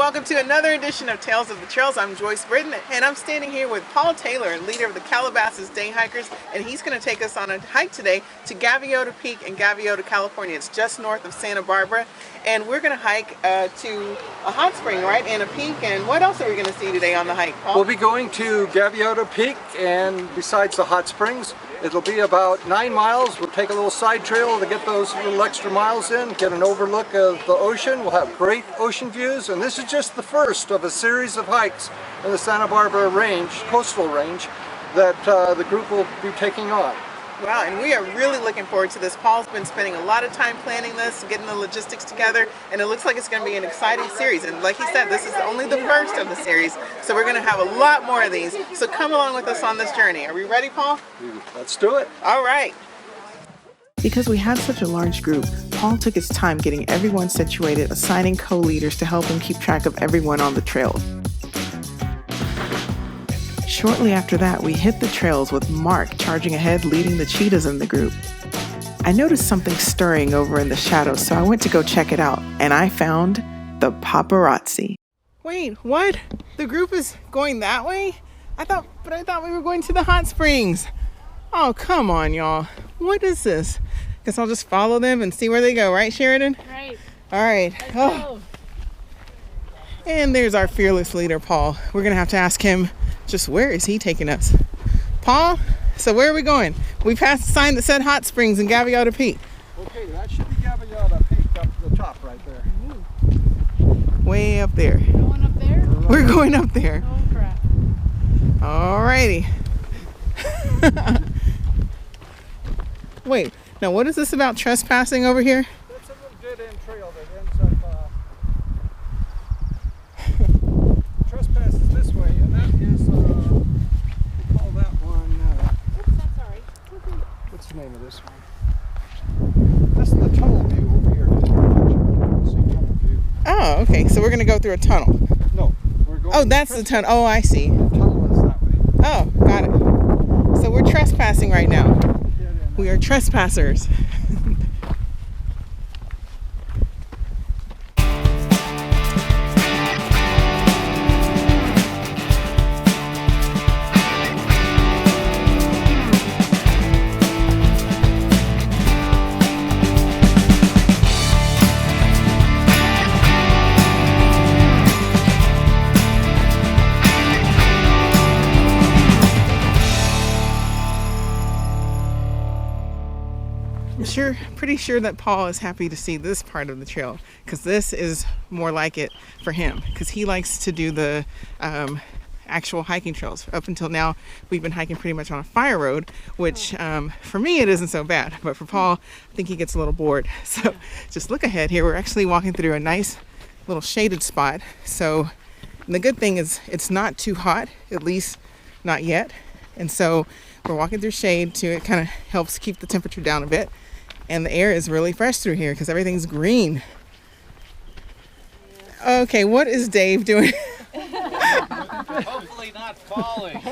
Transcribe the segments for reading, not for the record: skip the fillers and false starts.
welcome to another edition of Tales of the Trails. I'm Joyce Britton, and I'm standing here with Paul Taylor, leader of the Calabasas Day Hikers, and he's going to take us on a hike today to Gaviota Peak in Gaviota, California. It's just north of Santa Barbara, and we're going to hike to a hot spring, right, and a peak. And what else are we going to see today on the hike, Paul? We'll be going to Gaviota Peak, and besides the hot springs, it'll be about 9 miles. We'll take a little side trail to get those little extra miles in, get an overlook of the ocean. We'll have great ocean views, and this is just the first of a series of hikes in the Santa Barbara range, coastal range, that the group will be taking on. Wow, and we are really looking forward to this. Paul's been spending a lot of time planning this, getting the logistics together, and it looks like it's going to be an exciting series. And like he said, this is only the first of the series, so we're going to have a lot more of these. So come along with us on this journey. Are we ready, Paul? Let's do it. All right. Because we had such a large group, Paul took his time getting everyone situated, assigning co-leaders to help him keep track of everyone on the trail. Shortly after that, we hit the trails with Mark charging ahead, leading the cheetahs in the group. I noticed something stirring over in the shadows, so I went to go check it out, and I found the paparazzi. Wait, what? The group is going that way? I thought we were going to the hot springs. Oh, come on, y'all. What is this? Guess I'll just follow them and see where they go, right, Sheridan? Right. All right. Let's go. And there's our fearless leader, Paul. We're going to have to ask him just where is he taking us. Paul, so where are we going? We passed the sign that said Hot Springs in Gaviota Peak. Okay, that should be Gaviota Peak up to the top right there. Way up there. Going up there? We're going up there. Oh, crap. All righty. Wait, now what is this about trespassing over here? That's a little dead-end trail that ends up trespasses this way, and that is, we call that one, Oops, that's all right. what's the name of this one? That's the tunnel view over here. See, tunnel view. Oh, okay, so we're going to go through a tunnel. No, we're going. Oh, that's the tunnel. Oh, I see. The tunnel is that way. Oh, got it. So we're trespassing right now. We are trespassers. Pretty sure that Paul is happy to see this part of the trail, because this is more like it for him, because he likes to do the actual hiking trails. Up until now, we've been hiking pretty much on a fire road, which for me it isn't so bad, but for Paul, I think he gets a little bored. So just look ahead here. We're actually walking through a nice little shaded spot. So the good thing is it's not too hot, at least not yet. And so we're walking through shade too. It kind of helps keep the temperature down a bit. And the air is really fresh through here because everything's green. Okay, what is Dave doing? Hopefully not falling.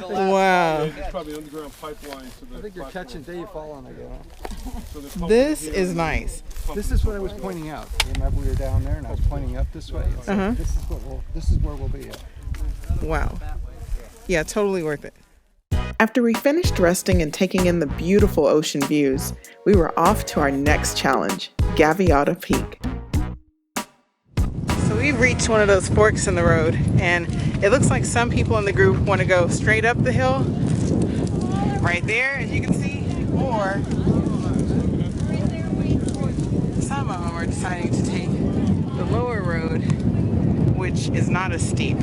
Wow. It's probably underground pipeline. I think you're catching Dave falling again. This is nice. This is what I was pointing out. Remember we were down there and I was pointing up this way. Uh-huh. This is where we'll be at. Wow. Yeah, totally worth it. After we finished resting and taking in the beautiful ocean views, we were off to our next challenge, Gaviota Peak. So we've reached one of those forks in the road, and it looks like some people in the group want to go straight up the hill, right there, as you can see, or some of them are deciding to take the lower road, which is not as steep.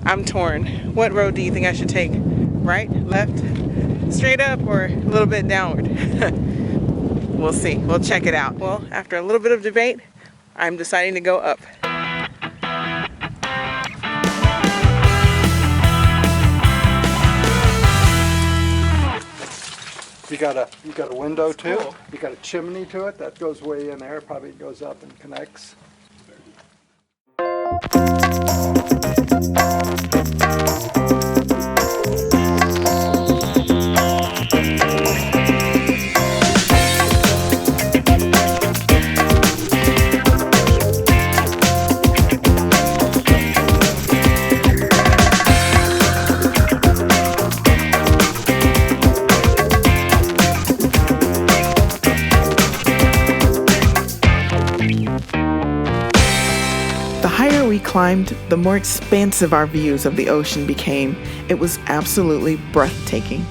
I'm torn. What road do you think I should take? Right, left, straight up, or a little bit downward? We'll see. We'll check it out. Well, after a little bit of debate, I'm deciding to go up. You got a window too. Cool. You got a chimney to it that goes way in there. Probably goes up and connects. climbed, the more expansive our views of the ocean became. It was absolutely breathtaking.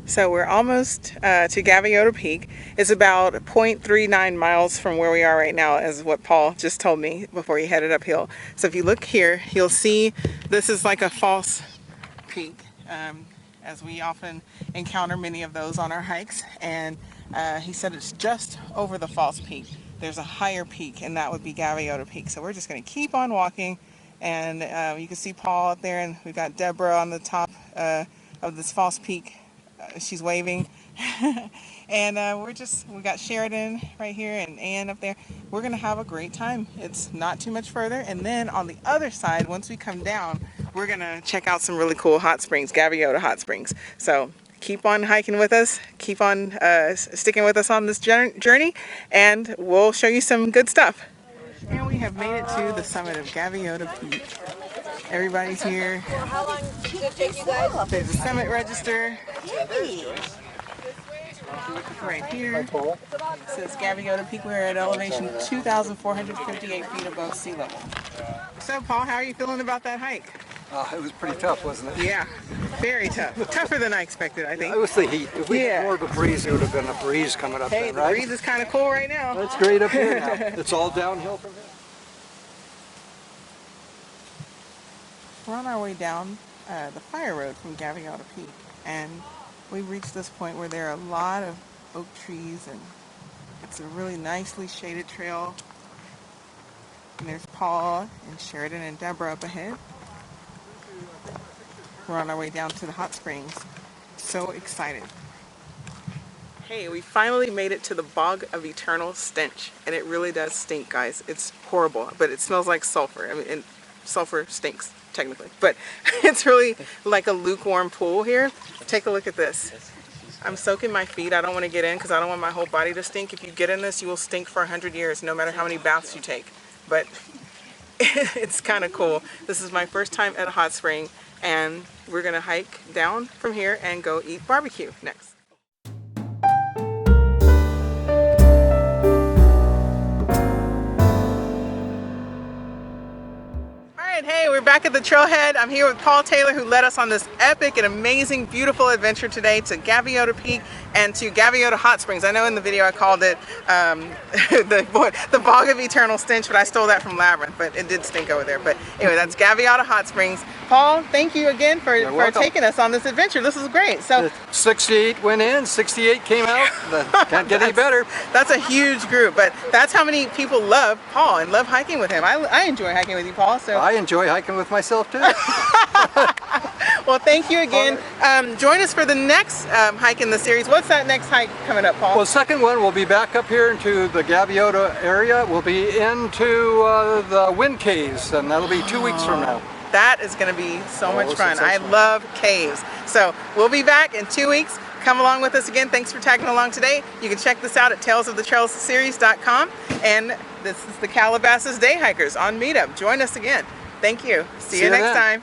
So we're almost to Gaviota Peak. It's about 0.39 miles from where we are right now, as what Paul just told me before he headed uphill. So if you look here, you'll see this is like a false peak, as we often encounter many of those on our hikes. And he said it's just over the false peak. There's a higher peak, and that would be Gaviota Peak. So we're just going to keep on walking, and you can see Paul up there, and we've got Deborah on the top of this false peak. She's waving. And we got Sheridan right here and Ann up there. We're gonna have a great time. It's not too much further, and then on the other side, once we come down, we're gonna check out some really cool hot springs, Gaviota Hot Springs. So keep on hiking with us, keep on sticking with us on this journey, and we'll show you some good stuff. And we have made it to the summit of Gaviota Peak. Everybody's here. How long did it take you guys? There's a summit register right here. It says Gaviota Peak. We're at elevation 2,458 feet above sea level. So, Paul, how are you feeling about that hike? It was pretty tough, wasn't it? Yeah, very tough. Tougher than I expected, I think. It was the heat. If we had more of a breeze, it would have been a breeze coming up Hey, then, right? the breeze is kind of cool right now. It's great up here now. It's all downhill from here. We're on our way down the fire road from Gaviota Peak, and we've reached this point where there are a lot of oak trees, and it's a really nicely shaded trail. And there's Paul and Sheridan and Deborah up ahead. We're on our way down to the hot springs. So excited. Hey, we finally made it to the Bog of Eternal Stench, and it really does stink, guys. It's horrible, but it smells like sulfur. I mean, and sulfur stinks, technically, but it's really like a lukewarm pool here. Take a look at this. I'm soaking my feet. I don't want to get in because I don't want my whole body to stink. If you get in this, you will stink for 100 years, no matter how many baths you take. But it's kind of cool. This is my first time at a hot spring, and we're gonna hike down from here and go eat barbecue next. Hey, we're back at the trailhead. I'm here with Paul Taylor, who led us on this epic and amazing, beautiful adventure today to Gaviota Peak and to Gaviota Hot Springs. I know in the video I called it the Bog of Eternal Stench, but I stole that from Labyrinth, but it did stink over there. But anyway, that's Gaviota Hot Springs. Paul, thank you again for taking us on this adventure. This is great. So 68 went in, 68 came out. Can't get any better. That's a huge group, but that's how many people love Paul and love hiking with him. I enjoy hiking with you, Paul. So I enjoy hiking with myself too. Well, thank you again. Join us for the next hike in the series. What's that next hike coming up, Paul? Well, the second one, we'll be back up here into the Gaviota area. We'll be into the wind caves, and that'll be 2 weeks from now. That is going to be so much fun. I love caves. So we'll be back in 2 weeks. Come along with us again. Thanks for tagging along today. You can check this out at talesofthetrailsseries.com. And this is the Calabasas Day Hikers on Meetup. Join us again. Thank you. See you next time.